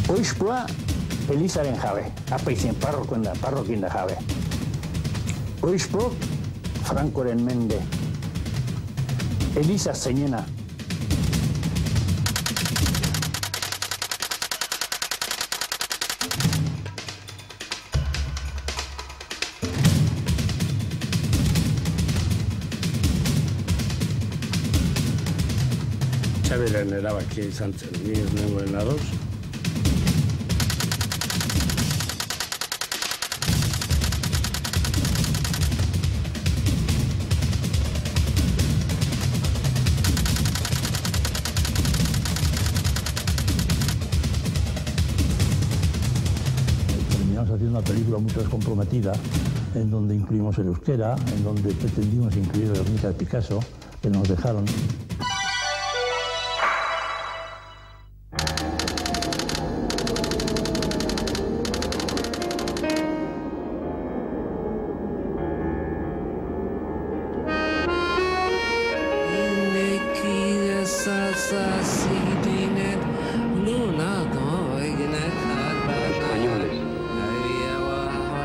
Oizpua Elizaren jabe, apaizen parrokin da jabe. Oizpo Frankoren mende. Eliza zeinena. Txaberen erabakia izan zen, ni ez nengoen ados. Terminamos haciendo una película mucho más comprometida, en donde incluimos el euskera, en donde pretendimos incluir la Guernica de Picasso, que nos dejaron. Españoles.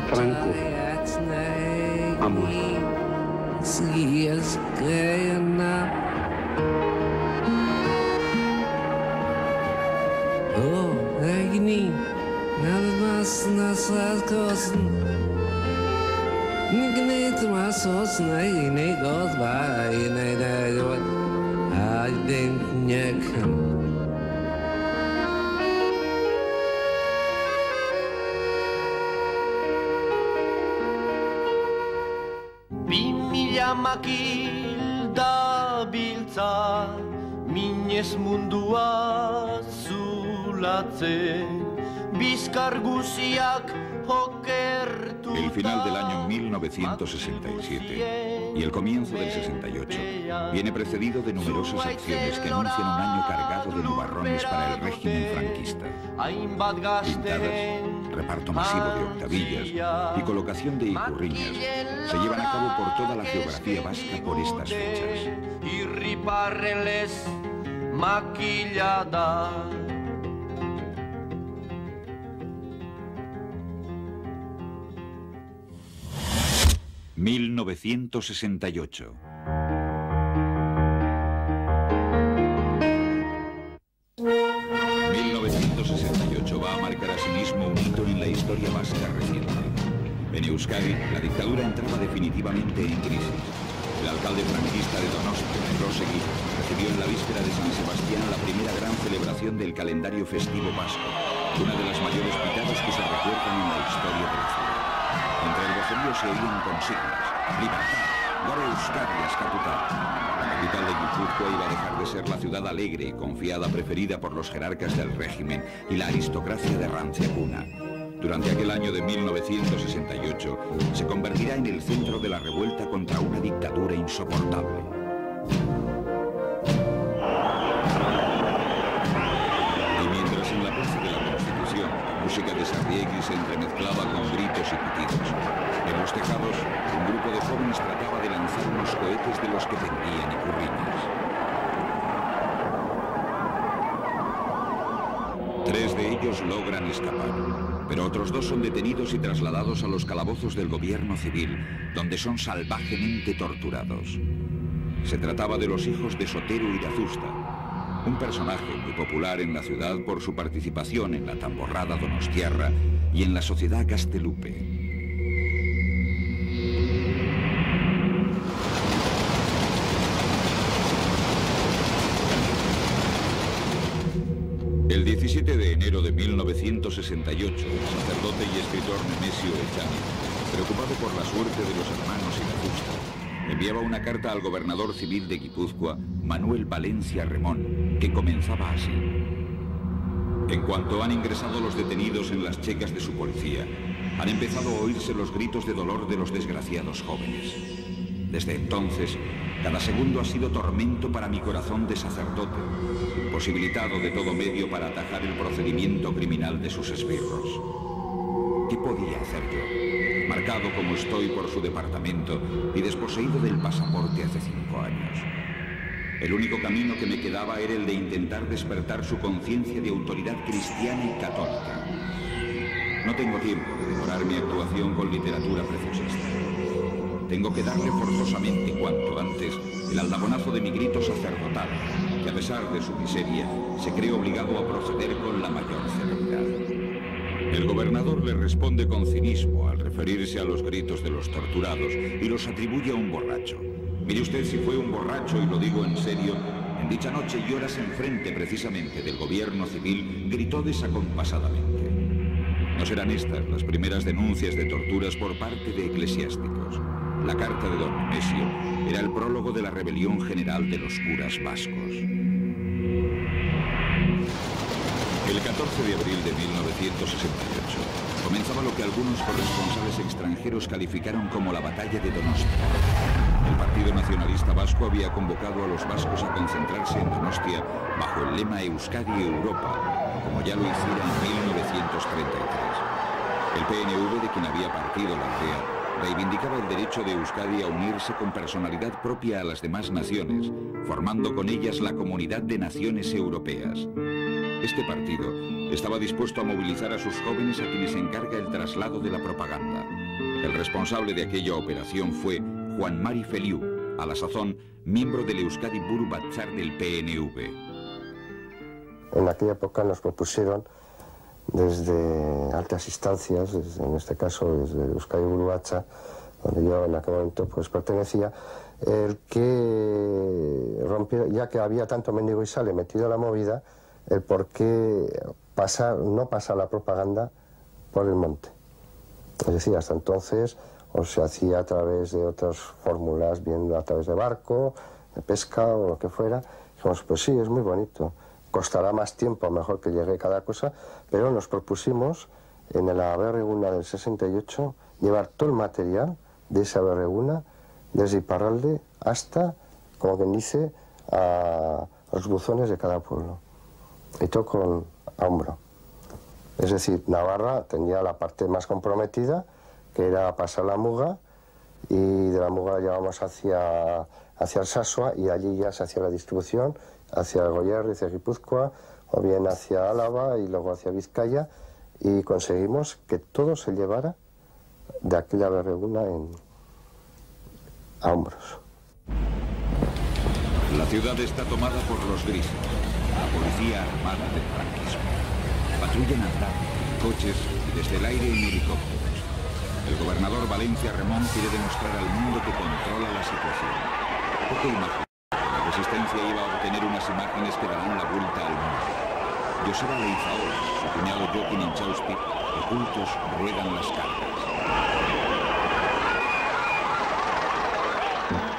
Franco. Ambos. Makil da biltza, minez mundua zulatzen, bizkar guziak okertu. El final del año 1967 y el comienzo del 68 viene precedido de numerosas acciones que anuncian un año cargado de nubarrones para el régimen franquista. Pintadas, reparto masivo de octavillas y colocación de icurriñas se llevan a cabo por toda la geografía vasca por estas fechas. Irriparrenles makillada. ...1968... 1968 va a marcar asimismo un hito en la historia vasca reciente. En Euskadi, la dictadura entraba definitivamente en crisis. El alcalde franquista de Donostia, Elósegui, recibió en la víspera de San Sebastián la primera gran celebración del calendario festivo vasco, una de las mayores pitadas que se recuerdan en la historia de la ciudad. Entre el vocerío se oían consignas: libertad, Gora Euskadi Askatuta. La capital de Guipúzcoa iba a dejar de ser la ciudad alegre y confiada preferida por los jerarcas del régimen y la aristocracia de rancia cuna. Durante aquel año de 1968 se convertirá en el centro de la revuelta contra una dictadura insoportable. Y mientras en la plaza de la Constitución la música de Sarriegi se entremezclaba con gritos y pitidos, en los tejados un grupo de jóvenes trataba de lanzar unos cohetes de los que pendían icurriñas. 3 de ellos logran escapar, pero otros 2 son detenidos y trasladados a los calabozos del gobierno civil, donde son salvajemente torturados. Se trataba de los hijos de Sotero Irazusta, un personaje muy popular en la ciudad por su participación en la tamborrada donostiarra y en la sociedad castelupe. El 17 de enero de 1968, el sacerdote y escritor Nemesio Echani, preocupado por la suerte de los hermanos Irazusta, enviaba una carta al gobernador civil de Guipúzcoa, Manuel Valencia Remón, que comenzaba así: en cuanto han ingresado los detenidos en las checas de su policía, han empezado a oírse los gritos de dolor de los desgraciados jóvenes. Desde entonces, cada segundo ha sido tormento para mi corazón de sacerdote, imposibilitado de todo medio para atajar el procedimiento criminal de sus esbirros. ¿Qué podía hacer yo, marcado como estoy por su departamento y desposeído del pasaporte hace 5 años? El único camino que me quedaba era el de intentar despertar su conciencia de autoridad cristiana y católica. No tengo tiempo de decorar mi actuación con literatura preciosista. Tengo que darle forzosamente, cuanto antes, el aldabonazo de mi grito sacerdotal, que a pesar de su miseria, se cree obligado a proceder con la mayor celeridad. El gobernador le responde con cinismo al referirse a los gritos de los torturados y los atribuye a un borracho. Mire usted si fue un borracho, y lo digo en serio, en dicha noche y horas enfrente precisamente del gobierno civil, gritó desacompasadamente. No serán estas las primeras denuncias de torturas por parte de eclesiásticos. La carta de don Nemesio era el prólogo de la rebelión general de los curas vascos. El 14 de abril de 1968 comenzaba lo que algunos corresponsales extranjeros calificaron como la batalla de Donostia. El Partido Nacionalista Vasco había convocado a los vascos a concentrarse en Donostia bajo el lema Euskadi Europa, como ya lo hiciera en 1933. El PNV, de quien había partido la idea, reivindicaba el derecho de Euskadi a unirse con personalidad propia a las demás naciones, formando con ellas la Comunidad de Naciones Europeas. Este partido estaba dispuesto a movilizar a sus jóvenes, a quienes encarga el traslado de la propaganda. El responsable de aquella operación fue Juan Mari Feliu, a la sazón miembro del Euskadi Buru Batzar del PNV. En aquella época nos propusieron desde altas instancias, en este caso desde Euskadi Buru Batzar, donde yo en aquel momento pues pertenecía, el que rompiera, ya que había tanto mendigo y sale metido en la movida, el por qué no pasar la propaganda por el monte. Es decir, hasta entonces o se hacía a través de otras fórmulas, bien a través de barco, de pesca o lo que fuera. Dijimos, pues sí, es muy bonito, costará más tiempo, mejor que llegue cada cosa, pero nos propusimos en la Berreguna del 68 llevar todo el material de esa Berreguna desde Iparralde hasta, como quien dice, a los buzones de cada pueblo. Y todo con a hombro. Es decir, Navarra tenía la parte más comprometida, que era pasar la Muga, y de la Muga la llevamos hacia el Sasua, y allí ya se hacía la distribución hacia Goierri, hacia Guipúzcoa, o bien hacia Álava y luego hacia Vizcaya, y conseguimos que todo se llevara de aquella Berreguna a hombros. La ciudad está tomada por los grises, la policía armada del franquismo. Patrullan a andar, en coches y desde el aire en helicópteros. El gobernador Valencia Remón quiere demostrar al mundo que controla la situación. Poco imagino que la resistencia iba a obtener unas imágenes que darán la vuelta al mundo. Joseba Leizaola, su cuñado Joaquín Inchausti, ocultos ruedan las cargas.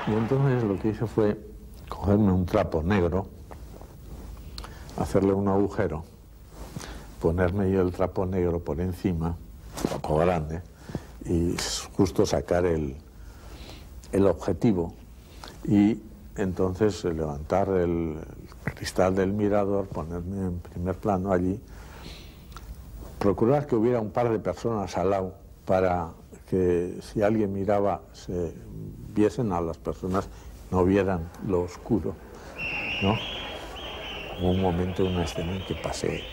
Y entonces lo que hice fue cogerme un trapo negro, hacerle un agujero, ponerme yo el trapo negro por encima, un trapo grande, y justo sacar el objetivo, y entonces levantar el cristal del mirador, ponerme en primer plano allí, procurar que hubiera un par de personas al lado para que si alguien miraba se viesen a las personas, no vieran lo oscuro, ¿no? Hubo un momento, una escena en que pasé,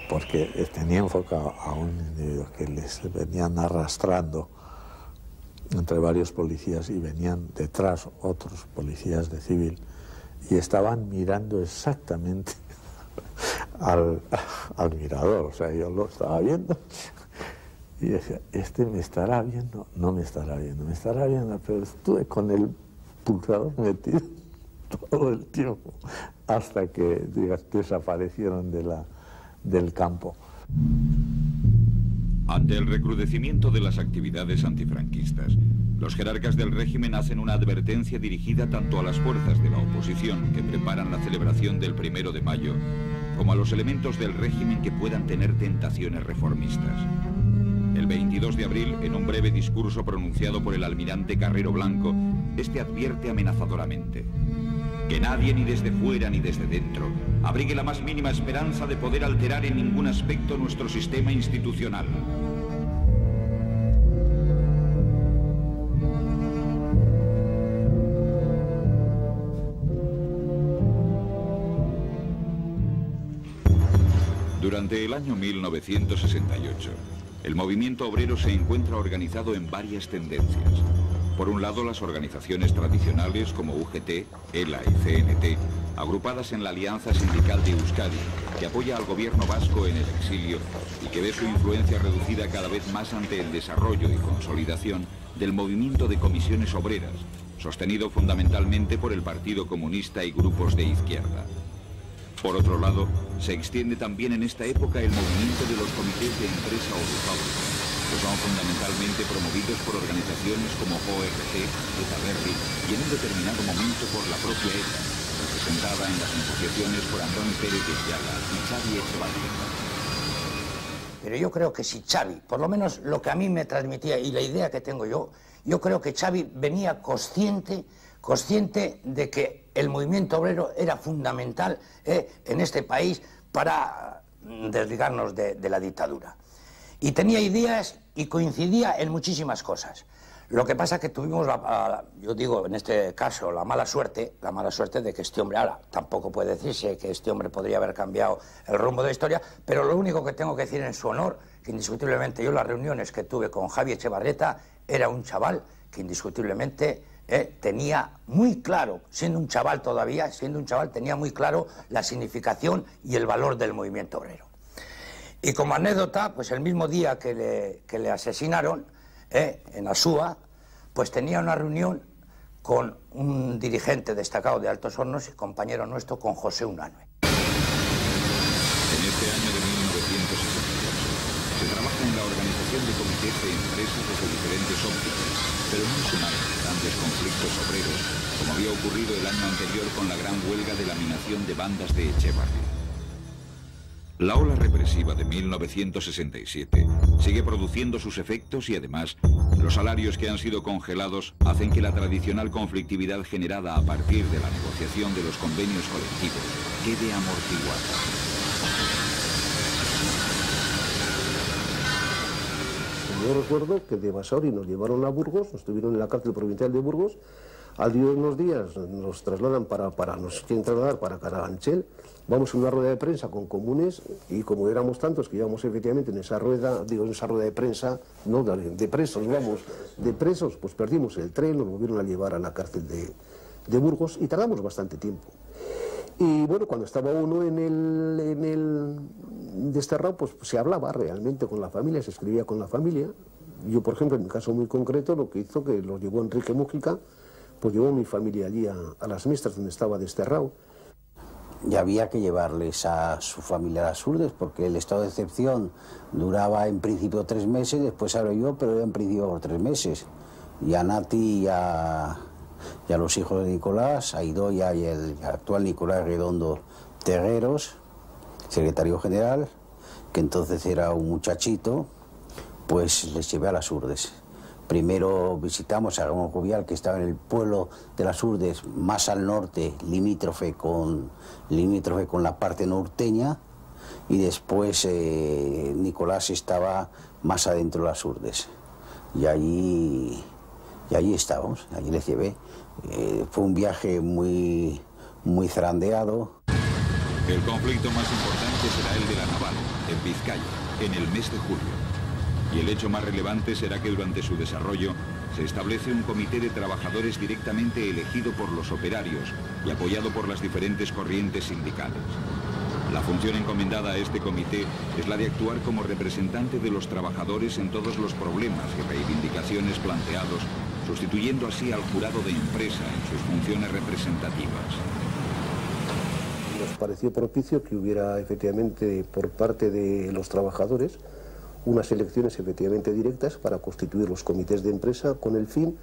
porque tenía enfocado a un individuo que les venían arrastrando entre varios policías y venían detrás otros policías de civil y estaban mirando exactamente al mirador, o sea, yo lo estaba viendo y decía, ¿este me estará viendo? No me estará viendo, pero estuve con el pulsador metido todo el tiempo hasta que desaparecieron del campo. Ante el recrudecimiento de las actividades antifranquistas, los jerarcas del régimen hacen una advertencia dirigida tanto a las fuerzas de la oposición que preparan la celebración del 1 de mayo, como a los elementos del régimen que puedan tener tentaciones reformistas. El 22 de abril, en un breve discurso pronunciado por el almirante Carrero Blanco, este advierte amenazadoramente: que nadie, ni desde fuera ni desde dentro, abrigue la más mínima esperanza de poder alterar en ningún aspecto nuestro sistema institucional. Durante el año 1968, el movimiento obrero se encuentra organizado en varias tendencias. Por un lado, las organizaciones tradicionales como UGT, ELA y CNT, agrupadas en la Alianza Sindical de Euskadi, que apoya al gobierno vasco en el exilio y que ve su influencia reducida cada vez más ante el desarrollo y consolidación del movimiento de comisiones obreras, sostenido fundamentalmente por el Partido Comunista y grupos de izquierda. Por otro lado, se extiende también en esta época el movimiento de los comités de empresa o de fábrica, que son fundamentalmente promovidos por organizaciones como ORG, Eta Berri y en un determinado momento por la propia ETA, representada en las negociaciones por Antón Pérez de Yala y Xavi Etxebarrieta. Pero yo creo que si Xavi, por lo menos lo que a mí me transmitía y la idea que tengo yo creo que Xavi venía consciente de que el movimiento obrero era fundamental en este país para desligarnos de la dictadura. Y tenía ideas y coincidía en muchísimas cosas. Lo que pasa es que tuvimos, yo digo en este caso, la mala suerte de que este hombre, ahora tampoco puede decirse que este hombre podría haber cambiado el rumbo de la historia, pero lo único que tengo que decir en su honor, que indiscutiblemente yo las reuniones que tuve con Xavi Etxebarrieta, era un chaval que indiscutiblemente tenía muy claro, siendo un chaval todavía, tenía muy claro la significación y el valor del movimiento obrero. Y como anécdota, pues el mismo día que le asesinaron, en Asúa, pues tenía una reunión con un dirigente destacado de Altos Hornos y compañero nuestro, con José Unanue. En este año de 1968 se trabaja en la organización de comités de empresas desde diferentes ópticas, pero no se marcan grandes conflictos obreros, como había ocurrido el año anterior con la gran huelga de laminación de bandas de Etxebarri. La ola represiva de 1967 sigue produciendo sus efectos y además los salarios que han sido congelados hacen que la tradicional conflictividad generada a partir de la negociación de los convenios colectivos quede amortiguada. Yo recuerdo que de Basauri nos llevaron a Burgos, nos tuvieron en la cárcel provincial de Burgos. Al día de unos días nos trasladan nos quieren trasladar para Carabanchel. Vamos a una rueda de prensa con comunes y como éramos tantos que íbamos efectivamente en esa rueda de prensa, no de presos, pues perdimos el tren, nos volvieron a llevar a la cárcel de Burgos y tardamos bastante tiempo. Y bueno, cuando estaba uno en el desterrado, pues se hablaba realmente con la familia, se escribía con la familia. Yo, por ejemplo, en mi caso muy concreto, lo que hizo que los llevó Enrique Mújica, pues llevó mi familia allí a Las Mestras, donde estaba desterrado. Y había que llevarles a su familia a las Urdes, porque el estado de excepción duraba en principio 3 meses, después hablo yo, pero era en principio por 3 meses. Y a Nati y a los hijos de Nicolás, a Idoia y el actual Nicolás Redondo Terreros, secretario general, que entonces era un muchachito, pues les llevé a las Urdes. Primero visitamos a Ramón Jovial, que estaba en el pueblo de las Urdes, más al norte, limítrofe con la parte norteña, y después Nicolás estaba más adentro de las Urdes. Y allí estábamos, allí les llevé. Fue un viaje muy zarandeado. El conflicto más importante será el de la Naval, en Vizcaya, en el mes de julio. Y el hecho más relevante será que durante su desarrollo se establece un comité de trabajadores directamente elegido por los operarios y apoyado por las diferentes corrientes sindicales. La función encomendada a este comité es la de actuar como representante de los trabajadores en todos los problemas y reivindicaciones planteados, sustituyendo así al jurado de empresa en sus funciones representativas. Nos pareció propicio que hubiera efectivamente por parte de los trabajadores unas elecciones efectivamente directas para constituir los comités de empresa con el fin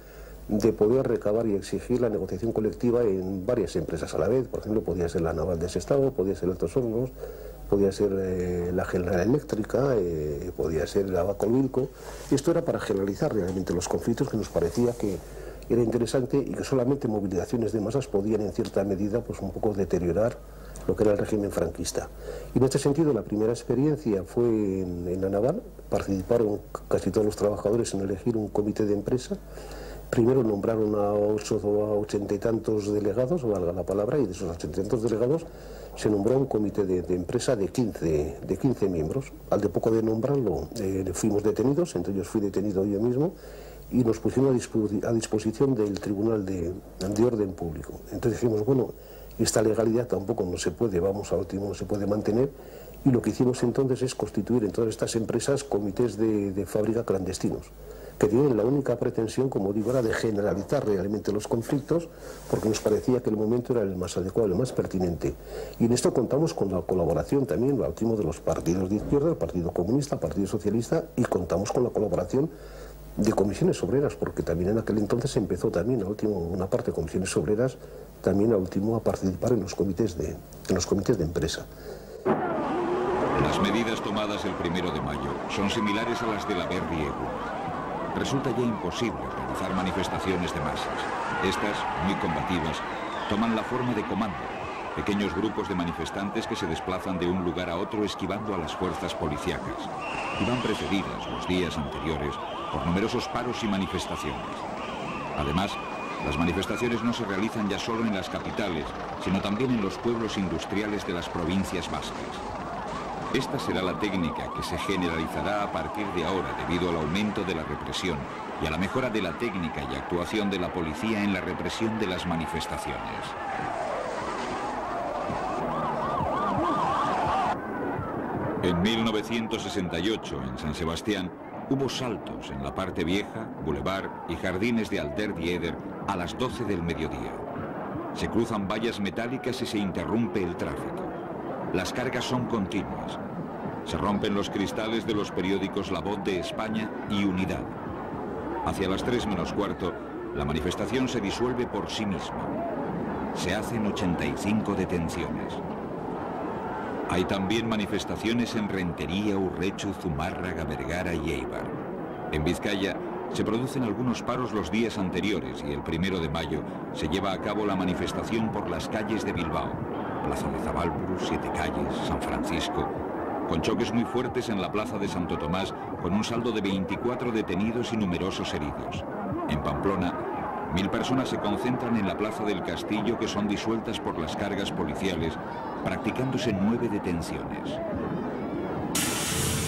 de poder recabar y exigir la negociación colectiva en varias empresas a la vez. Por ejemplo, podía ser la Naval de Sestao, podía ser Altos Hornos, podía ser la General Eléctrica, podía ser la Bacolvilco. Esto era para generalizar realmente los conflictos, que nos parecía que era interesante y que solamente movilizaciones de masas podían en cierta medida pues un poco deteriorar lo que era el régimen franquista. Y en este sentido la primera experiencia fue en la Naval. Participaron casi todos los trabajadores en elegir un comité de empresa. Primero nombraron a 80 y tantos delegados, valga la palabra, y de esos 80 y tantos delegados se nombró un comité de empresa de 15 miembros. Al de poco de nombrarlo, fuimos detenidos, entre ellos fui detenido yo mismo, y nos pusieron a disposición del Tribunal de Orden Público. Entonces dijimos, bueno, esta legalidad tampoco no se puede, vamos a último, no se puede mantener, y lo que hicimos entonces es constituir en todas estas empresas comités de fábrica clandestinos, que tienen la única pretensión, como digo, era de generalizar realmente los conflictos, porque nos parecía que el momento era el más adecuado, el más pertinente. Y en esto contamos con la colaboración también, al último, de los partidos de izquierda, el Partido Comunista, el Partido Socialista, y contamos con la colaboración de comisiones obreras, porque también en aquel entonces empezó también, al último, una parte de comisiones obreras, también al último a participar en los comités de empresa. Las medidas tomadas el 1 de mayo son similares a las de la Verdi Egu. Resulta ya imposible realizar manifestaciones de masas. Estas, muy combativas, toman la forma de comando, pequeños grupos de manifestantes que se desplazan de un lugar a otro esquivando a las fuerzas policíacas, y van precedidas los días anteriores por numerosos paros y manifestaciones. Además, las manifestaciones no se realizan ya solo en las capitales, sino también en los pueblos industriales de las provincias vascas. Esta será la técnica que se generalizará a partir de ahora debido al aumento de la represión y a la mejora de la técnica y actuación de la policía en la represión de las manifestaciones. En 1968, en San Sebastián, hubo saltos en la parte vieja, Boulevard y jardines de Alder Dieder a las 12 del mediodía. Se cruzan vallas metálicas y se interrumpe el tráfico. Las cargas son continuas. Se rompen los cristales de los periódicos La Voz de España y Unidad. Hacia las 3 menos cuarto, la manifestación se disuelve por sí misma. Se hacen 85 detenciones. Hay también manifestaciones en Rentería, Urrechu, Zumárraga, Vergara y Eibar. En Vizcaya se producen algunos paros los días anteriores y el 1 de mayo se lleva a cabo la manifestación por las calles de Bilbao, Plaza de Zabalburu, Siete Calles, San Francisco, con choques muy fuertes en la Plaza de Santo Tomás, con un saldo de 24 detenidos y numerosos heridos. En Pamplona, 1000 personas se concentran en la Plaza del Castillo, que son disueltas por las cargas policiales, practicándose 9 detenciones.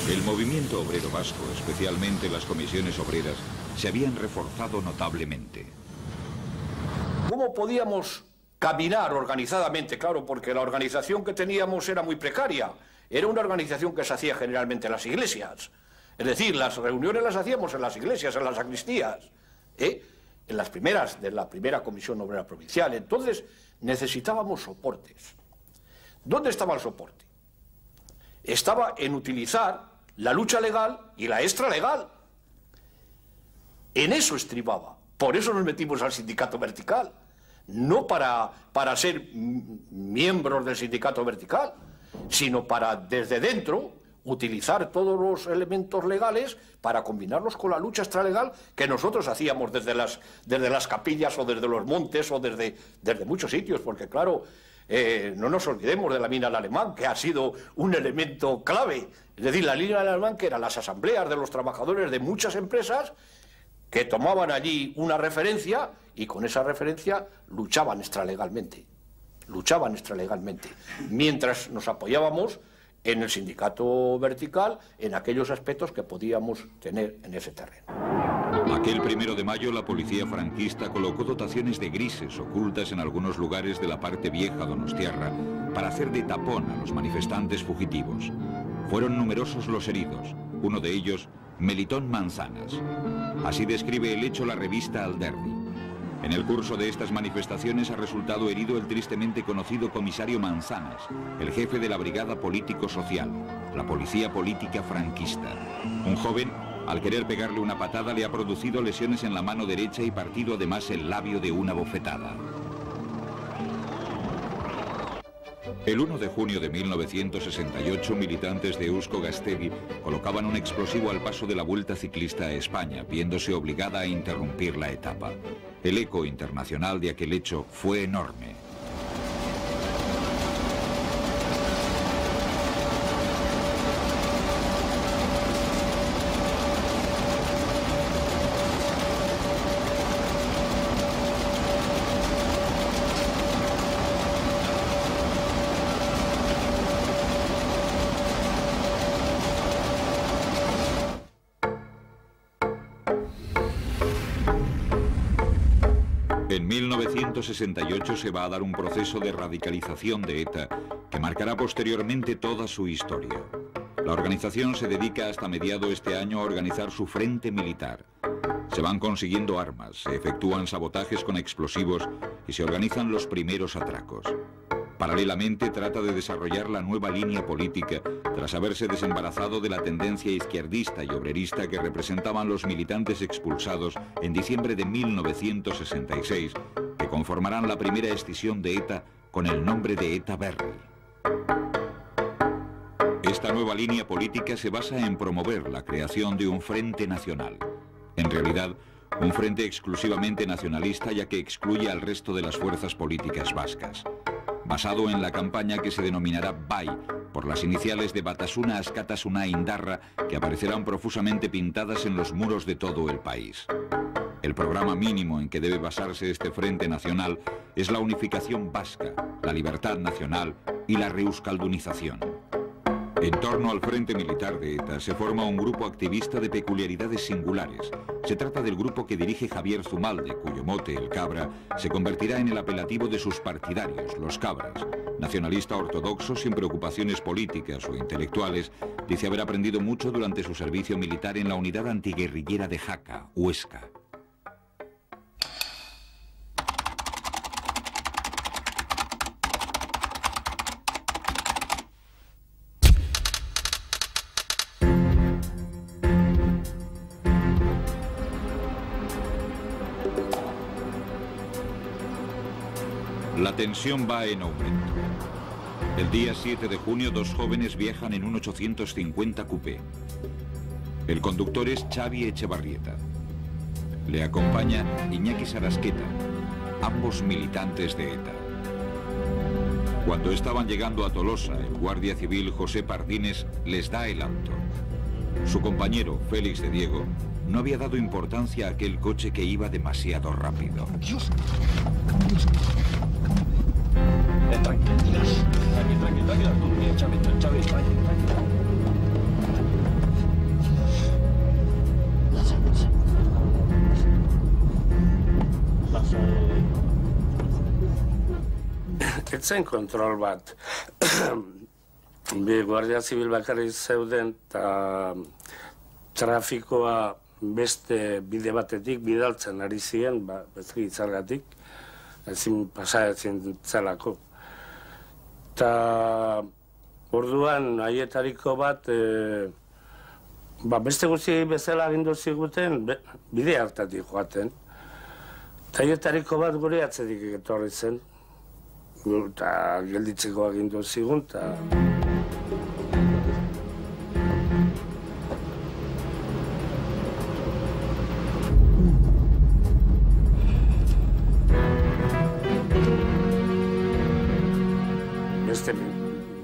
El movimiento obrero vasco, especialmente las comisiones obreras, se habían reforzado notablemente. ¿Cómo podíamos caminar organizadamente? Claro, porque la organización que teníamos era muy precaria. Era una organización que se hacía generalmente en las iglesias. Es decir, las reuniones las hacíamos en las iglesias, en las sacristías, en las primeras, de la primera Comisión Obrera Provincial. Entonces necesitábamos soportes. ¿Dónde estaba el soporte? Estaba en utilizar la lucha legal y la extralegal. En eso estribaba. Por eso nos metimos al sindicato vertical. No para ser miembros del sindicato vertical, sino para, desde dentro, utilizar todos los elementos legales para combinarlos con la lucha extralegal que nosotros hacíamos desde las capillas o desde los montes o desde muchos sitios, porque claro, no nos olvidemos de la mina del Alemán, que ha sido un elemento clave. Es decir, la mina del Alemán, que eran las asambleas de los trabajadores de muchas empresas que tomaban allí una referencia y con esa referencia luchaban extralegalmente. Mientras nos apoyábamos en el sindicato vertical, en aquellos aspectos que podíamos tener en ese terreno. Aquel 1 de mayo la policía franquista colocó dotaciones de grises ocultas en algunos lugares de la parte vieja donostiarra para hacer de tapón a los manifestantes fugitivos. Fueron numerosos los heridos, uno de ellos Melitón Manzanas. Así describe el hecho la revista Alderdi. En el curso de estas manifestaciones ha resultado herido el tristemente conocido comisario Manzanas, el jefe de la Brigada Político-Social, la policía política franquista. Un joven, al querer pegarle una patada, le ha producido lesiones en la mano derecha y partido además el labio de una bofetada. El 1 de junio de 1968, militantes de Eusko Gaztegi colocaban un explosivo al paso de la Vuelta Ciclista a España, viéndose obligada a interrumpir la etapa. El eco internacional de aquel hecho fue enorme. 1968 se va a dar un proceso de radicalización de ETA que marcará posteriormente toda su historia. La organización se dedica hasta mediado este año a organizar su frente militar. Se van consiguiendo armas, se efectúan sabotajes con explosivos y se organizan los primeros atracos. Paralelamente trata de desarrollar la nueva línea política tras haberse desembarazado de la tendencia izquierdista y obrerista que representaban los militantes expulsados en diciembre de 1966, que conformarán la primera escisión de ETA con el nombre de ETA Berri. Esta nueva línea política se basa en promover la creación de un frente nacional. En realidad, un frente exclusivamente nacionalista, ya que excluye al resto de las fuerzas políticas vascas. Basado en la campaña que se denominará BAI, por las iniciales de Batasuna Askatasuna Indarra, que aparecerán profusamente pintadas en los muros de todo el país. El programa mínimo en que debe basarse este frente nacional es la unificación vasca, la libertad nacional y la reuskaldunización. En torno al frente militar de ETA se forma un grupo activista de peculiaridades singulares. Se trata del grupo que dirige Javier Zumalde, cuyo mote, el Cabra, se convertirá en el apelativo de sus partidarios, los Cabras. Nacionalista ortodoxo, sin preocupaciones políticas o intelectuales, dice haber aprendido mucho durante su servicio militar en la unidad antiguerrillera de Jaca, Huesca. La tensión va en aumento. El día 7 de junio, dos jóvenes viajan en un 850 coupé. El conductor es Xavi Echevarrieta. Le acompaña Iñaki Sarasqueta, ambos militantes de ETA. Cuando estaban llegando a Tolosa, el guardia civil José Pardines les da el alto. Su compañero, Félix de Diego, no había dado importancia a aquel coche que iba demasiado rápido. Tranquilos. Tranquilo. Xavi, tranquilo. Ez zen kontrol bat. Bi guardia zibil bakarrik zeuden eta trafikoa beste bide batetik bidaltzen ari ziren, bezki itzalgatik, ezin pasatzen zelako. Eta orduan haietariko bat, beste guzti bezala agindu ziguten bide hartatik joaten. Eta haietariko bat gure atzetik etorri zen, eta gelditzeko agindu zigun, eta...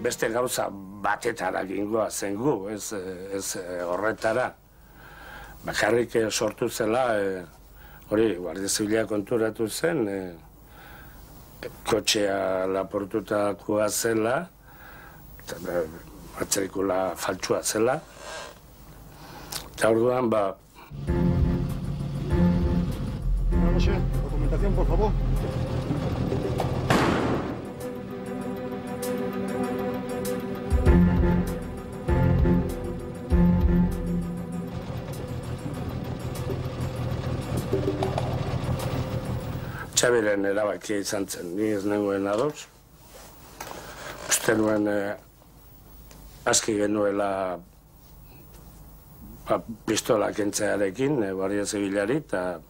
Beste gauza batetara gingoa zen gu, ez horretara. Bakarrik sortu zela, hori, Guardia Zibila konturatu zen, kotxea laportutakoa zela, atzerikula faltsua zela, eta orduan, Documentación, por favor. Xabiren erabakia izan zen, ni ez nengoen ados. Uste nuen aski genuela pistola kentzearekin, Guardia Zibilari, eta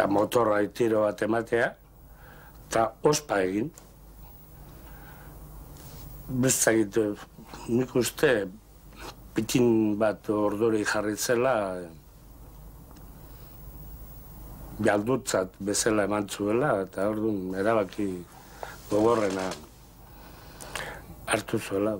motorra tiro bat ematea, eta ospa egin. Bestzakit, nik uste pitin bat orduri jarri zela, galdutzat bezala eman zuela, eta orduan erabaki gogorrena hartu zuela.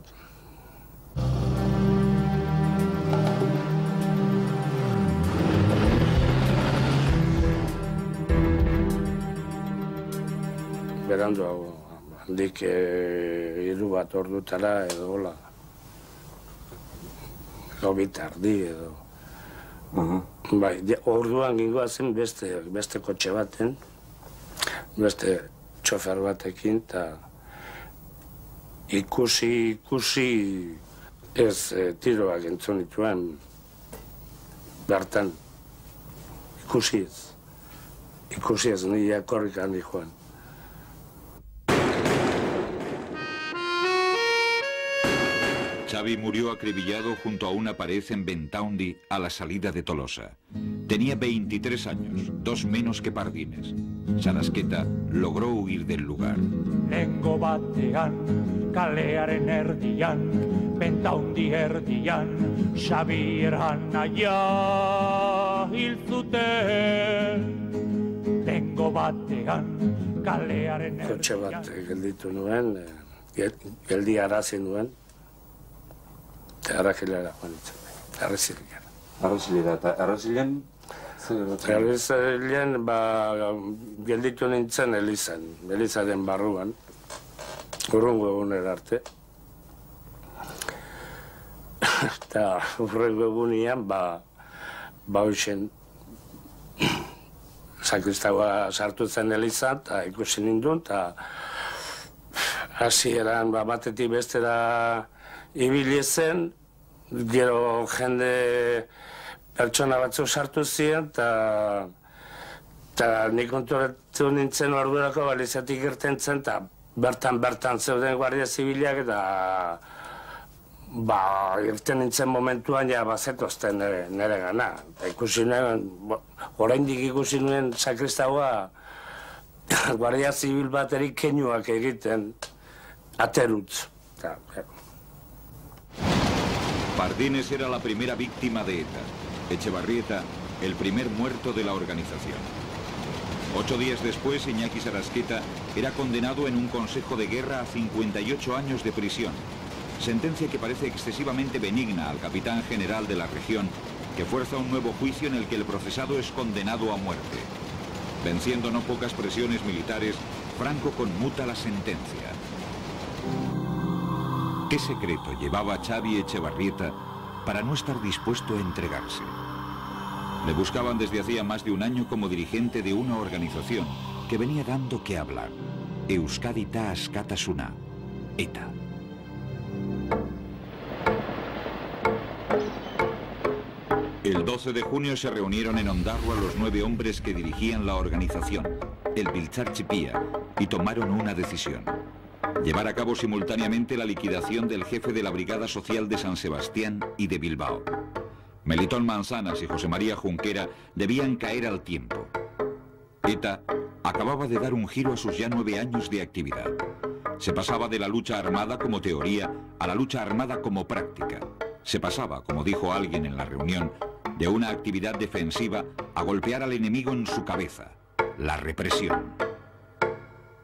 Berandu hau, handik 3 bat ordutara edo hola, edo bitardi edo. Bai, orduan gingoazen beste kotxe baten, beste txofer batekin, eta ikusi ez tiroak entzun dituen bertan, ikusi ez nire korrik handi joan. Xavi murió acribillado junto a una pared en Bentaundi a la salida de Tolosa. Tenía 23 años, 2 menos que Pardines. Sarasqueta logró huir del lugar. Lengo batean, kalearen erdian, Bentaundi erdian, Xabieran aia hil zuten. Lengo batean, kalearen erdian. Kotxe bat gelditu nuen, geldi arazi nuen. Eta arrakilera joan ditzen, arrazilera. Arrazilera, eta arrazilean? Arrazilean, gelditu nintzen Elizaren barruan, urrungo egunera arte. Eta urrengo egunean, hoxen, sakristagoa sartu zen Elizan, eta ikusi nindun, eta hasieran batetik bestera ibili zen, gero jende pertsona batzuk sartu ziren, eta nik konturatu nintzen ordurako Elizatik irten zen, eta bertan zeuden guardia zibilak, eta irten nintzen momentuan ja bazetozten nire gana. Eta ikusi nuen, oraindik ikusi nuen sakristagoa guardia zibil baterik keinuak egiten aterutz. Pardines era la primera víctima de ETA. Echevarrieta, el primer muerto de la organización. 8 días después, Iñaki Sarasqueta era condenado en un consejo de guerra a 58 años de prisión. Sentencia que parece excesivamente benigna al capitán general de la región, que fuerza un nuevo juicio en el que el procesado es condenado a muerte. Venciendo no pocas presiones militares, Franco conmuta la sentencia. ¿Qué secreto llevaba Xavi Echevarrieta para no estar dispuesto a entregarse? Le buscaban desde hacía más de un año como dirigente de una organización que venía dando que hablar. Euskadi Ta Askatasuna, ETA. El 12 de junio se reunieron en Ondarroa los 9 hombres que dirigían la organización, el Biltzar Txipia, y tomaron una decisión. Llevar a cabo simultáneamente la liquidación del jefe de la Brigada Social de San Sebastián y de Bilbao. Melitón Manzanas y José María Junquera debían caer al tiempo. ETA acababa de dar un giro a sus ya 9 años de actividad. Se pasaba de la lucha armada como teoría a la lucha armada como práctica. Se pasaba, como dijo alguien en la reunión, de una actividad defensiva a golpear al enemigo en su cabeza, la represión.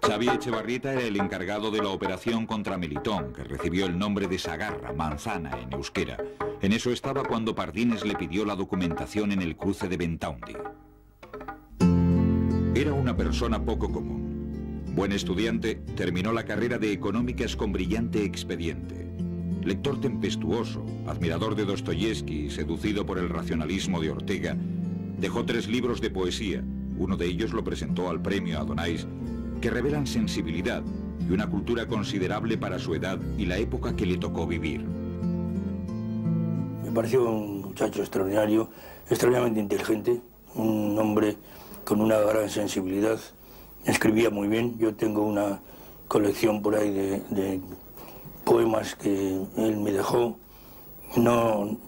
Xavi Echevarrieta era el encargado de la operación contra Melitón, que recibió el nombre de Sagarra, manzana en euskera. En eso estaba cuando Pardines le pidió la documentación en el cruce de Bentaundi. Era una persona poco común. Buen estudiante, terminó la carrera de económicas con brillante expediente. Lector tempestuoso, admirador de Dostoyevsky y seducido por el racionalismo de Ortega, dejó 3 libros de poesía. Uno de ellos lo presentó al premio Adonais, que revelan sensibilidad y una cultura considerable para su edad y la época que le tocó vivir. Me pareció un muchacho extraordinario, extraordinariamente inteligente, un hombre con una gran sensibilidad, escribía muy bien. Yo tengo una colección por ahí de poemas que él me dejó. No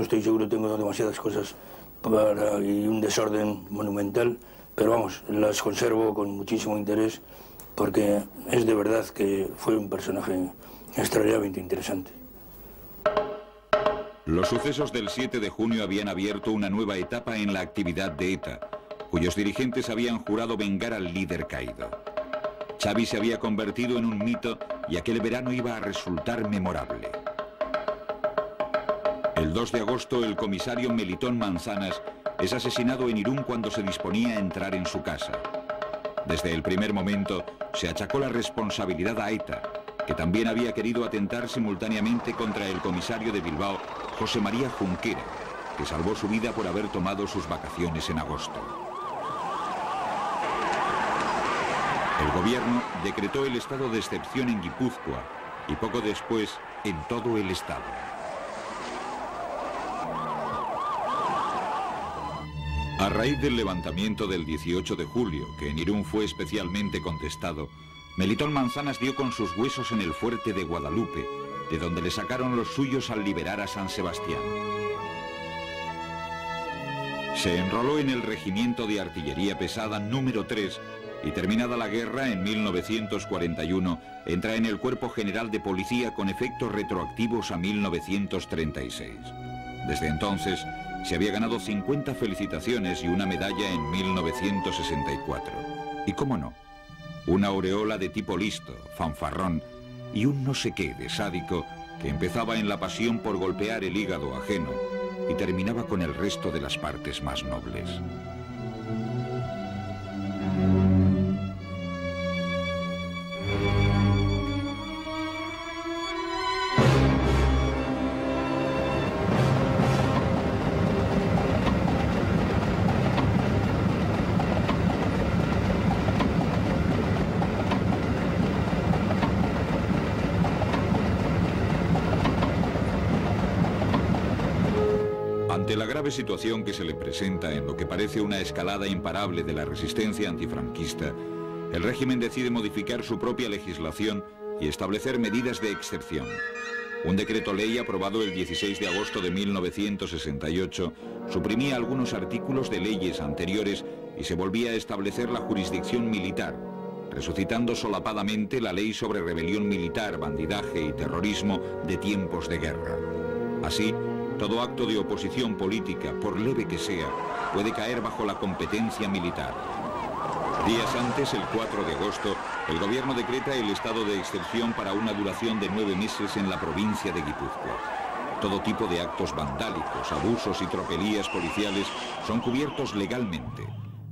estoy seguro, tengo demasiadas cosas y un desorden monumental, pero vamos, las conservo con muchísimo interés porque es de verdad que fue un personaje extraordinariamente interesante. Los sucesos del 7 de junio habían abierto una nueva etapa en la actividad de ETA, cuyos dirigentes habían jurado vengar al líder caído. Xavi se había convertido en un mito y aquel verano iba a resultar memorable. El 2 de agosto, el comisario Melitón Manzanas es asesinado en Irún cuando se disponía a entrar en su casa. Desde el primer momento se achacó la responsabilidad a ETA, que también había querido atentar simultáneamente contra el comisario de Bilbao, José María Junquera, que salvó su vida por haber tomado sus vacaciones en agosto. El gobierno decretó el estado de excepción en Guipúzcoa y poco después en todo el estado. A raíz del levantamiento del 18 de julio, que en Irún fue especialmente contestado, Melitón Manzanas dio con sus huesos en el fuerte de Guadalupe, de donde le sacaron los suyos al liberar a San Sebastián. Se enroló en el Regimiento de Artillería Pesada número 3 y terminada la guerra en 1941 entra en el Cuerpo General de Policía con efectos retroactivos a 1936. Desde entonces se había ganado 50 felicitaciones y una medalla en 1964. Y cómo no, una aureola de tipo listo, fanfarrón y un no sé qué de sádico que empezaba en la pasión por golpear el hígado ajeno y terminaba con el resto de las partes más nobles. Ante la grave situación que se le presenta en lo que parece una escalada imparable de la resistencia antifranquista, el régimen decide modificar su propia legislación y establecer medidas de excepción. Un decreto ley aprobado el 16 de agosto de 1968 suprimía algunos artículos de leyes anteriores y se volvía a establecer la jurisdicción militar, resucitando solapadamente la ley sobre rebelión militar, bandidaje y terrorismo de tiempos de guerra. Así, todo acto de oposición política, por leve que sea, puede caer bajo la competencia militar. Días antes, el 4 de agosto, el gobierno decreta el estado de excepción para una duración de 9 meses en la provincia de Guipúzcoa. Todo tipo de actos vandálicos, abusos y tropelías policiales son cubiertos legalmente.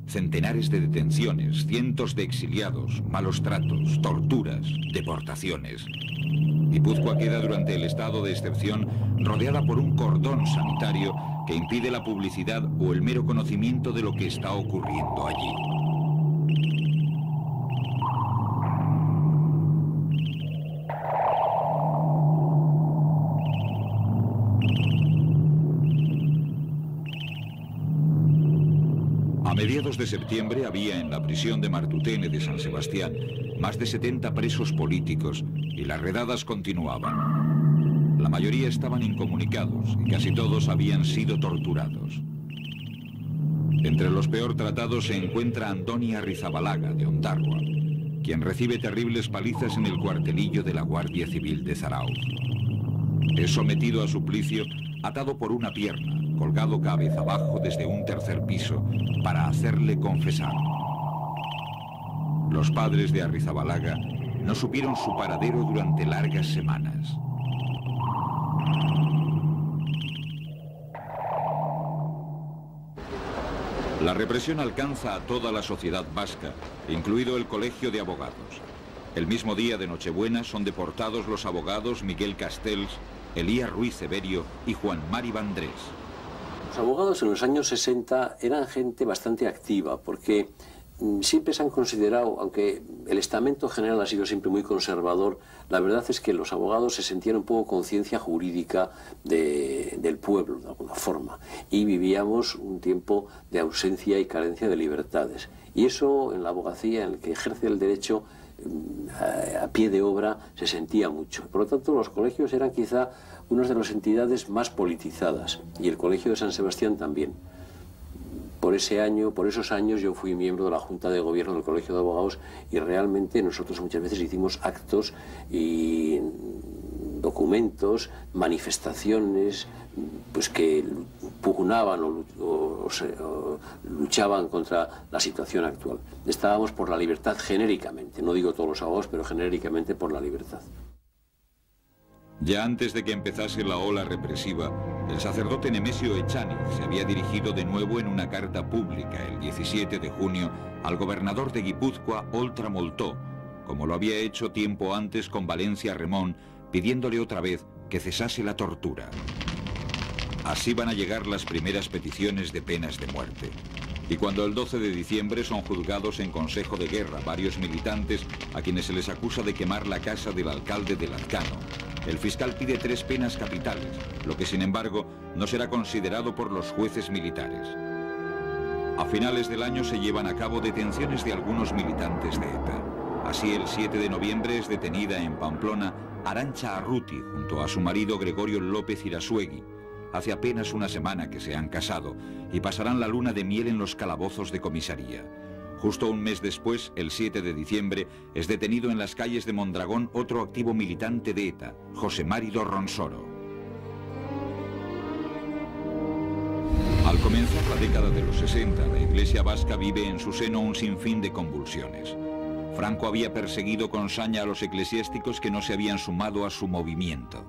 Centenares de detenciones, cientos de exiliados, malos tratos, torturas, deportaciones. Guipúzcoa queda durante el estado de excepción rodeada por un cordón sanitario que impide la publicidad o el mero conocimiento de lo que está ocurriendo allí. A mediados de septiembre había en la prisión de Martutene de San Sebastián más de 70 presos políticos y las redadas continuaban. La mayoría estaban incomunicados y casi todos habían sido torturados. Entre los peor tratados se encuentra Antoni Arrizabalaga, de Ondarroa, quien recibe terribles palizas en el cuartelillo de la Guardia Civil de Zarauz. Es sometido a suplicio atado por una pierna, colgado cabeza abajo desde un tercer piso, para hacerle confesar. Los padres de Arrizabalaga no supieron su paradero durante largas semanas. La represión alcanza a toda la sociedad vasca, incluido el Colegio de Abogados. El mismo día de Nochebuena son deportados los abogados Miguel Castells, Elías Ruiz Severio y Juan Mari Vandrés. Los abogados en los años 60 eran gente bastante activa porque siempre se han considerado, aunque el estamento general ha sido siempre muy conservador, la verdad es que los abogados se sentían un poco conciencia jurídica del pueblo, de alguna forma, y vivíamos un tiempo de ausencia y carencia de libertades. Y eso en la abogacía, en el que ejerce el derecho a pie de obra, se sentía mucho. Por lo tanto, los colegios eran quizá una de las entidades más politizadas, y el Colegio de San Sebastián también. Por esos años yo fui miembro de la Junta de Gobierno del Colegio de Abogados y realmente nosotros muchas veces hicimos actos y documentos, manifestaciones, pues que pugnaban o luchaban contra la situación actual. Estábamos por la libertad genéricamente, no digo todos los abogados, pero genéricamente por la libertad. Ya antes de que empezase la ola represiva, el sacerdote Nemesio Echaniz se había dirigido de nuevo en una carta pública el 17 de junio al gobernador de Guipúzcoa, Oltra Moltó, como lo había hecho tiempo antes con Valencia Remón, pidiéndole otra vez que cesase la tortura. Así van a llegar las primeras peticiones de penas de muerte. Y cuando el 12 de diciembre son juzgados en Consejo de Guerra varios militantes a quienes se les acusa de quemar la casa del alcalde de Lazcano, el fiscal pide 3 penas capitales, lo que sin embargo no será considerado por los jueces militares. A finales del año se llevan a cabo detenciones de algunos militantes de ETA. Así, el 7 de noviembre es detenida en Pamplona Arantxa Arruti junto a su marido Gregorio López Irasuegui. Hace apenas una semana que se han casado y pasarán la luna de miel en los calabozos de comisaría. Justo un mes después, el 7 de diciembre, es detenido en las calles de Mondragón otro activo militante de ETA, José Mari Dorronsoro. Al comenzar la década de los 60, la Iglesia vasca vive en su seno un sinfín de convulsiones. Franco había perseguido con saña a los eclesiásticos que no se habían sumado a su movimiento.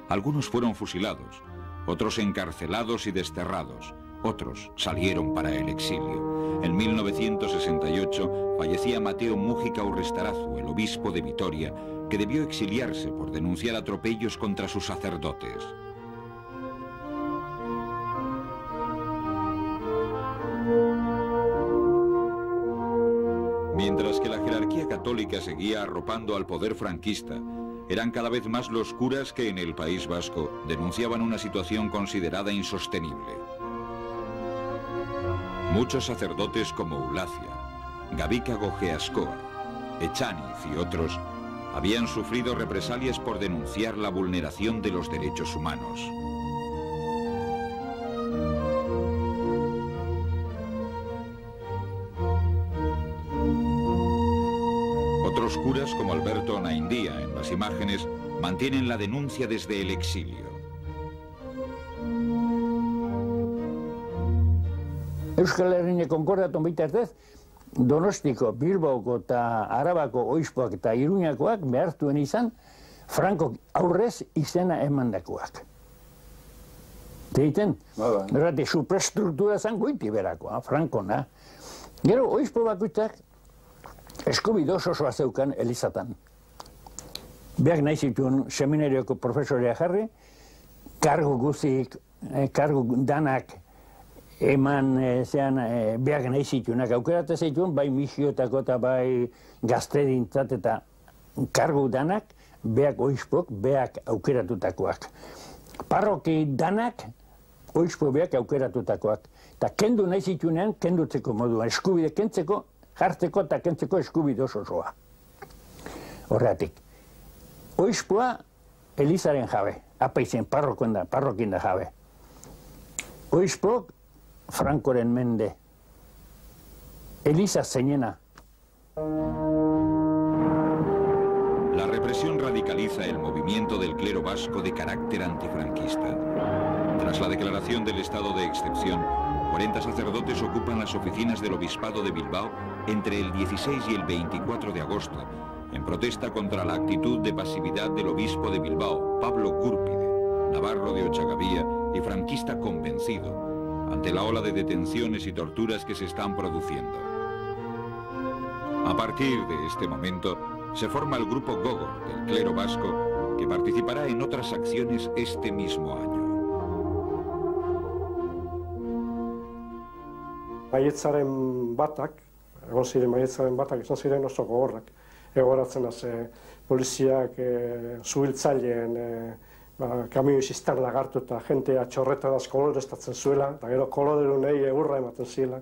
Algunos fueron fusilados, otros encarcelados y desterrados, otros salieron para el exilio. En 1968 fallecía Mateo Mújica Urrestarazu, el obispo de Vitoria, que debió exiliarse por denunciar atropellos contra sus sacerdotes. Mientras que la jerarquía católica seguía arropando al poder franquista, eran cada vez más los curas que en el País Vasco denunciaban una situación considerada insostenible. Muchos sacerdotes como Ulacia, Gabika Gojeascoa, Echaniz y otros habían sufrido represalias por denunciar la vulneración de los derechos humanos. Otros curas, como Alberto Onaindía en las imágenes, mantienen la denuncia desde el exilio. Euskal Herrine konkordatun bitartez, Donostiko, Bilbaoko eta Arabako oizpoak eta Iruñakoak behartuen izan Franco aurrez izena emandakoak. Deiten? Errati, superstruktura zan goiti berakoa, Frankona. Gero, oizpo bakoitzak eskubide osoa zeukan Elizatan. Beak nahi zituen seminarioko profesorea jarri, kargu guzik, kargu danak eman beak nahi zituenak aukeratu zituen, bai misiotako eta bai gaztedintzat eta kargu danak, beak oizpok, beak aukeratutakoak. Parroki danak, oizpo beak aukeratutakoak. Eta kendu nahi zituenean, kendutzeko moduan, eskubide kentzeko, jartzeko eta kentzeko eskubide osoa. Horregatik, oizpoa Elizaren jabe, apaizen parrokin da jabe. Oizpok Francoren mende. Eliza zeinena. La represión radicaliza el movimiento del clero vasco de carácter antifranquista. Tras la declaración del estado de excepción, 40 sacerdotes ocupan las oficinas del Obispado de Bilbao entre el 16 y el 24 de agosto, en protesta contra la actitud de pasividad del obispo de Bilbao, Pablo Gúrpide, navarro de Ochagavía y franquista convencido, ante la ola de detenciones y torturas que se están produciendo. A partir de este momento, se forma el grupo Gogor del clero vasco, que participará en otras acciones este mismo año. Maietzaren batak, egon ziren maietzaren batak, izan ziren oso gogorrak. Egoratzen az, poliziak zuhiltzaileen kamioi zistan lagartu eta jentea txorretaraz koloreztatzen zuela, eta gero koloderunei egurra ematen zila.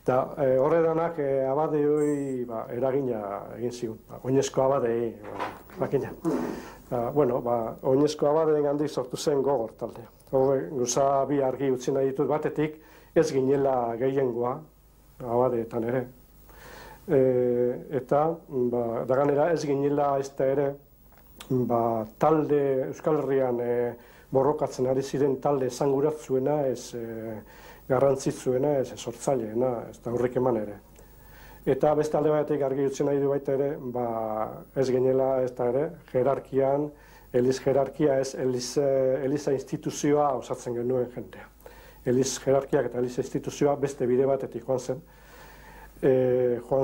Eta horredanak abadeoi eragina egin zigun, oinezko abadei, makina. Oinezko abadeen handik sortu zen Gogor taldea. Gauza bi argi utzi nahi ditut batetik, ez ginela gehiengoa, abadeetan ere. Eta, daganera ez ginela ez da ere, talde Euskal Herrian borrokatzen ari ziren talde esanguratzuena, ez garrantzitzuena, ez sortzaileena, ez da hurrik eman ere. Eta beste alde batetik argi utzi nahi du baita ere, ez ginela ez da ere, jerarkian, Eliz jerarkia ez Eliza instituzioa osatzen genuen jentea. Eliz jerarkiak eta Eliza instituzioa beste bide batetik joan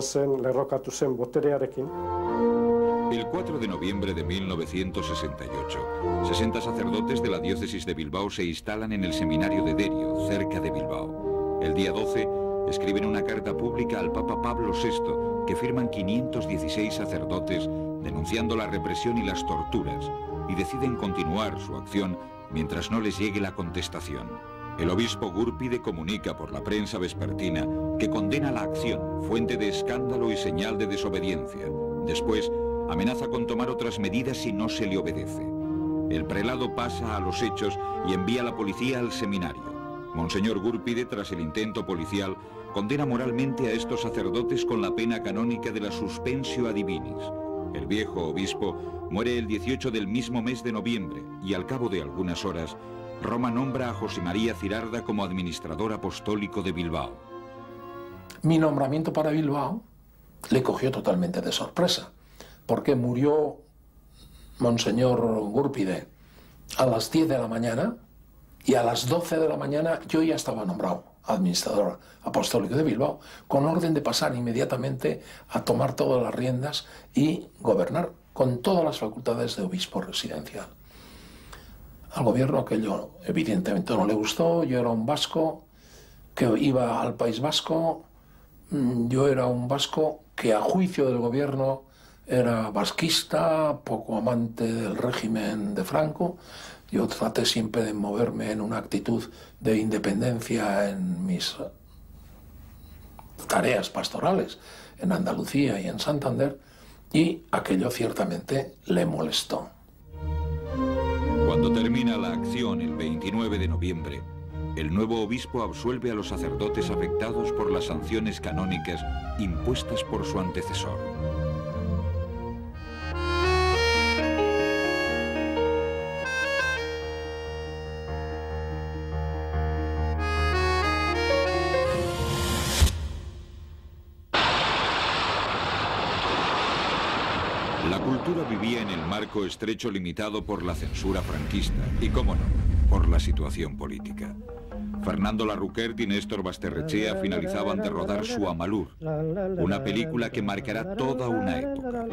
zen lerrokatu zen boterearekin. El 4 de noviembre de 1968, 60 sacerdotes de la diócesis de Bilbao se instalan en el seminario de Derio, cerca de Bilbao. El día 12, escriben una carta pública al Papa Pablo VI que firman 516 sacerdotes denunciando la represión y las torturas y deciden continuar su acción mientras no les llegue la contestación. El obispo Gúrpide comunica por la prensa vespertina que condena la acción, fuente de escándalo y señal de desobediencia. Después, amenaza con tomar otras medidas si no se le obedece. El prelado pasa a los hechos y envía a la policía al seminario. Monseñor Gúrpide, tras el intento policial, condena moralmente a estos sacerdotes con la pena canónica de la suspensio a divinis. El viejo obispo muere el 18 del mismo mes de noviembre y al cabo de algunas horas, Roma nombra a José María Cirarda como administrador apostólico de Bilbao. Mi nombramiento para Bilbao le cogió totalmente de sorpresa, porque murió Monseñor Gúrpide a las 10 de la mañana y a las 12 de la mañana yo ya estaba nombrado administrador apostólico de Bilbao, con orden de pasar inmediatamente a tomar todas las riendas y gobernar con todas las facultades de obispo residencial. Al gobierno aquello evidentemente no le gustó. Yo era un vasco que iba al País Vasco, yo era un vasco que a juicio del gobierno era vasquista, poco amante del régimen de Franco. Yo traté siempre de moverme en una actitud de independencia en mis tareas pastorales en Andalucía y en Santander, y aquello ciertamente le molestó. Cuando termina la acción el 29 de noviembre, el nuevo obispo absuelve a los sacerdotes afectados por las sanciones canónicas impuestas por su antecesor. La cultura vivía en el marco estrecho limitado por la censura franquista y, cómo no, por la situación política. Fernando Larroquert y Néstor Basterrechea finalizaban de rodar su Amalur, una película que marcará toda una época.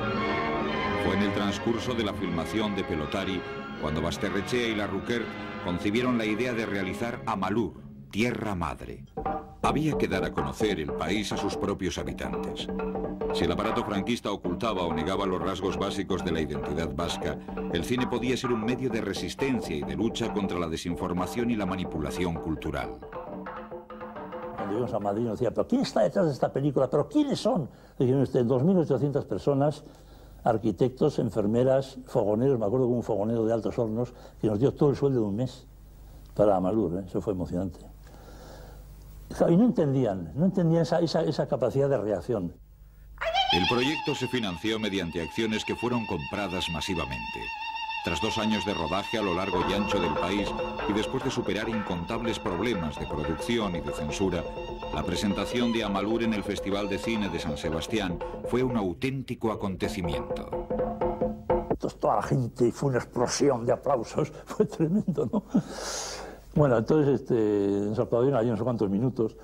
Fue en el transcurso de la filmación de Pelotari cuando Basterrechea y Larroquert concibieron la idea de realizar Amalur, Tierra Madre. Había que dar a conocer el país a sus propios habitantes. Si el aparato franquista ocultaba o negaba los rasgos básicos de la identidad vasca, el cine podía ser un medio de resistencia y de lucha contra la desinformación y la manipulación cultural. Cuando llegamos a Madrid nos decía, ¿pero quién está detrás de esta película? ¿Pero quiénes son? Dijeron usted, 2.800 personas, arquitectos, enfermeras, fogoneros. Me acuerdo de un fogonero de Altos Hornos que nos dio todo el sueldo de un mes para Amalur, ¿eh? Eso fue emocionante. Y no entendían esa capacidad de reacción. El proyecto se financió mediante acciones que fueron compradas masivamente. Tras 2 años de rodaje a lo largo y ancho del país y después de superar incontables problemas de producción y de censura, la presentación de Amalur en el Festival de Cine de San Sebastián fue un auténtico acontecimiento. Entonces toda la gente, fue una explosión de aplausos, fue tremendo, ¿no? Bueno, entonces nos aplaudieron allí no sé cuántos minutos.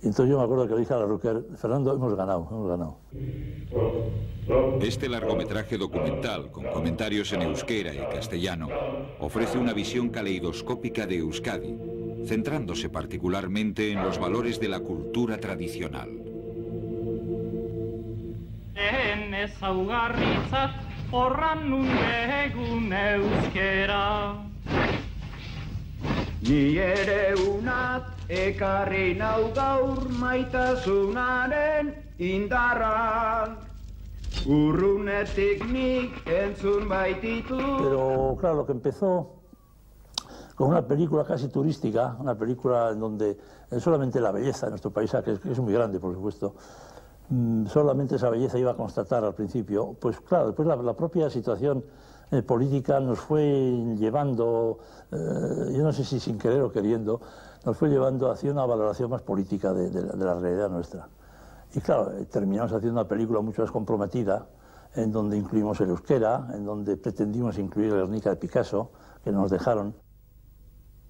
Y entonces yo me acuerdo que le dije a Larroquert, Fernando, hemos ganado. Este largometraje documental, con comentarios en euskera y castellano, ofrece una visión caleidoscópica de Euskadi, centrándose particularmente en los valores de la cultura tradicional. Ni ere unat ekarri nau gaur maitasunaren indarrak, urrunetik nik entzun baititu. Pero claro, lo que empezó con una película casi turística, una película en donde solamente la belleza de nuestro paisaje, que es muy grande por supuesto, solamente esa belleza iba a constatar al principio, pues claro, después la propia situación política nos fue llevando, yo no sé si sin querer o queriendo, nos fue llevando hacia una valoración más política de la realidad nuestra. Y claro, terminamos haciendo una película mucho más comprometida, en donde incluimos el euskera, en donde pretendimos incluir el Guernica de Picasso, que nos dejaron.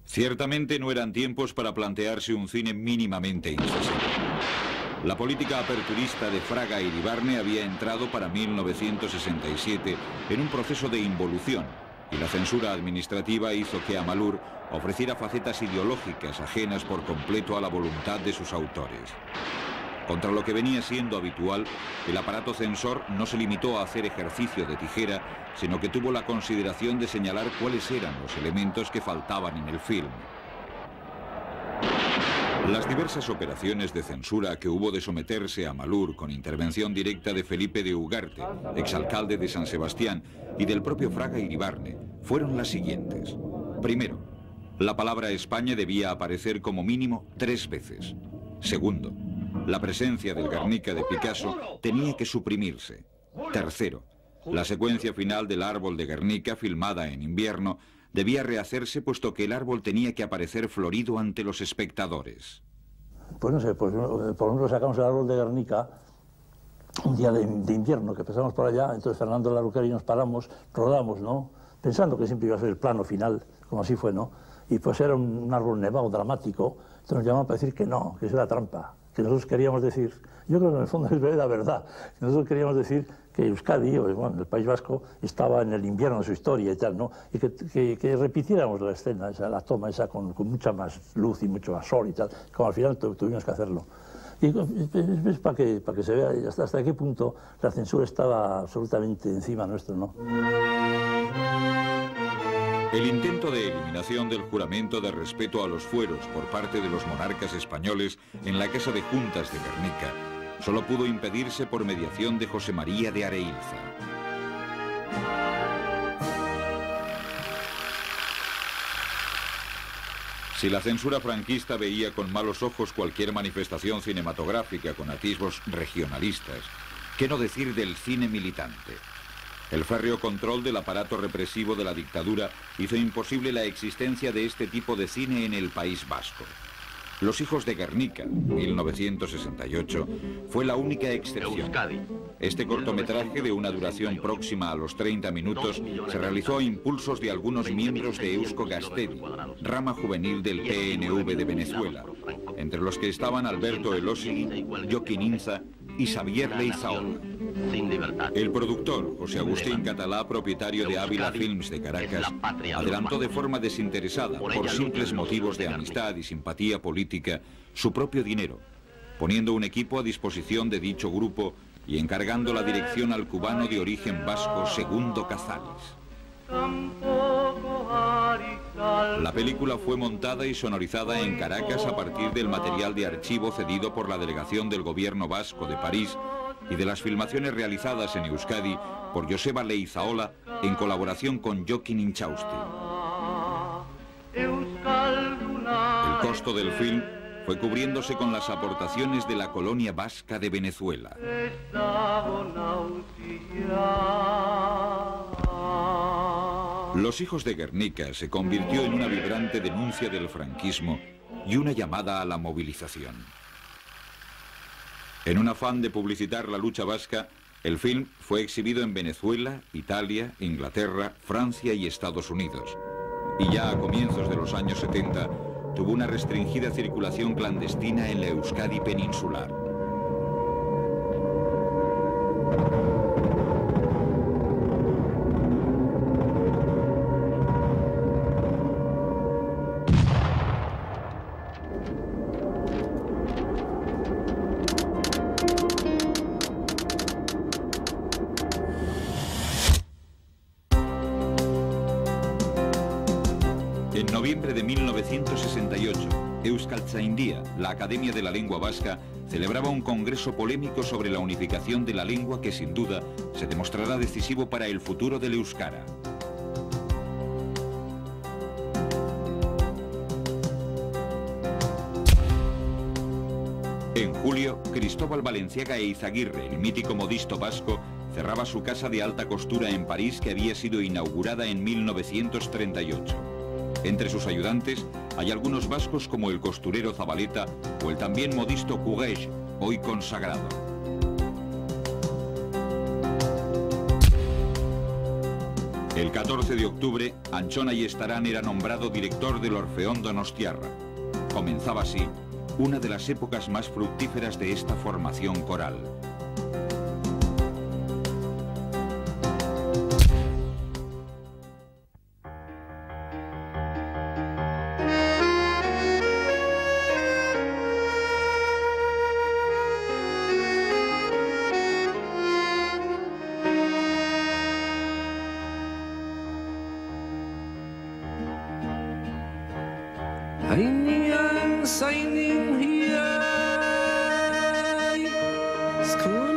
Ciertamente no eran tiempos para plantearse un cine mínimamente incisivo. La política aperturista de Fraga y Iribarne había entrado para 1967 en un proceso de involución, y la censura administrativa hizo que Amalur ofreciera facetas ideológicas ajenas por completo a la voluntad de sus autores. Contra lo que venía siendo habitual, el aparato censor no se limitó a hacer ejercicio de tijera, sino que tuvo la consideración de señalar cuáles eran los elementos que faltaban en el film. Las diversas operaciones de censura que hubo de someterse a Amalur con intervención directa de Felipe de Ugarte, exalcalde de San Sebastián, y del propio Fraga Iribarne, fueron las siguientes. Primero, la palabra España debía aparecer como mínimo 3 veces. Segundo, la presencia del Guernica de Picasso tenía que suprimirse. Tercero, la secuencia final del árbol de Guernica, filmada en invierno, debía rehacerse puesto que el árbol tenía que aparecer florido ante los espectadores. Pues no sé, pues por ejemplo sacamos el árbol de Guernica un día de invierno, que empezamos por allá, entonces Fernando Larroquer y nos paramos, rodamos, ¿no? Pensando que siempre iba a ser el plano final, como así fue, ¿no? Y pues era un árbol nevado, dramático, entonces nos llamaban para decir que no, que eso era trampa, que nosotros queríamos decir, yo creo que en el fondo es la verdad, nosotros queríamos decir que Euskadi, o bueno, el País Vasco, estaba en el invierno de su historia y tal, ¿no? Y que repitiéramos la escena, la toma esa con mucha más luz y mucho más sol y tal, como al final tuvimos que hacerlo. Y es para que se vea hasta qué punto la censura estaba absolutamente encima nuestro, ¿no? El intento de eliminación del juramento de respeto a los fueros por parte de los monarcas españoles en la Casa de Juntas de Guernica solo pudo impedirse por mediación de José María de Areilza. Si la censura franquista veía con malos ojos cualquier manifestación cinematográfica con atisbos regionalistas, ¿qué no decir del cine militante? El férreo control del aparato represivo de la dictadura hizo imposible la existencia de este tipo de cine en el País Vasco. Los hijos de Guernica, 1968, fue la única excepción. Este cortometraje, de una duración próxima a los 30 minutos, se realizó a impulsos de algunos miembros de Eusko Gaztedi, rama juvenil del PNV de Venezuela, entre los que estaban Alberto Elósegui, Joaquín Inza y Xavier Leizaola. El productor, José Agustín Catalá, propietario de Ávila Films de Caracas, adelantó de forma desinteresada, por simples motivos de amistad y simpatía política, su propio dinero, poniendo un equipo a disposición de dicho grupo y encargando la dirección al cubano de origen vasco Segundo Cazares. La película fue montada y sonorizada en Caracas a partir del material de archivo cedido por la delegación del gobierno vasco de París y de las filmaciones realizadas en Euskadi por Joseba Leizaola en colaboración con Joaquín Inchausti. El costo del film fue cubriéndose con las aportaciones de la colonia vasca de Venezuela. Los hijos de Guernica se convirtió en una vibrante denuncia del franquismo y una llamada a la movilización. En un afán de publicitar la lucha vasca, el film fue exhibido en Venezuela, Italia, Inglaterra, Francia y Estados Unidos. Y ya a comienzos de los años 70 tuvo una restringida circulación clandestina en la Euskadi peninsular. En noviembre de 1968, Euskaltzaindia, la Academia de la Lengua Vasca, celebraba un congreso polémico sobre la unificación de la lengua que sin duda se demostrará decisivo para el futuro del euskara. En julio, Cristóbal Valenciaga Eizaguirre, el mítico modisto vasco, cerraba su casa de alta costura en París que había sido inaugurada en 1938. Entre sus ayudantes hay algunos vascos como el costurero Zabaleta o el también modisto Courage, hoy consagrado. El 14 de octubre, Anchón Ayestarán era nombrado director del Orfeón Donostiarra. Comenzaba así una de las épocas más fructíferas de esta formación coral. Signing here, school.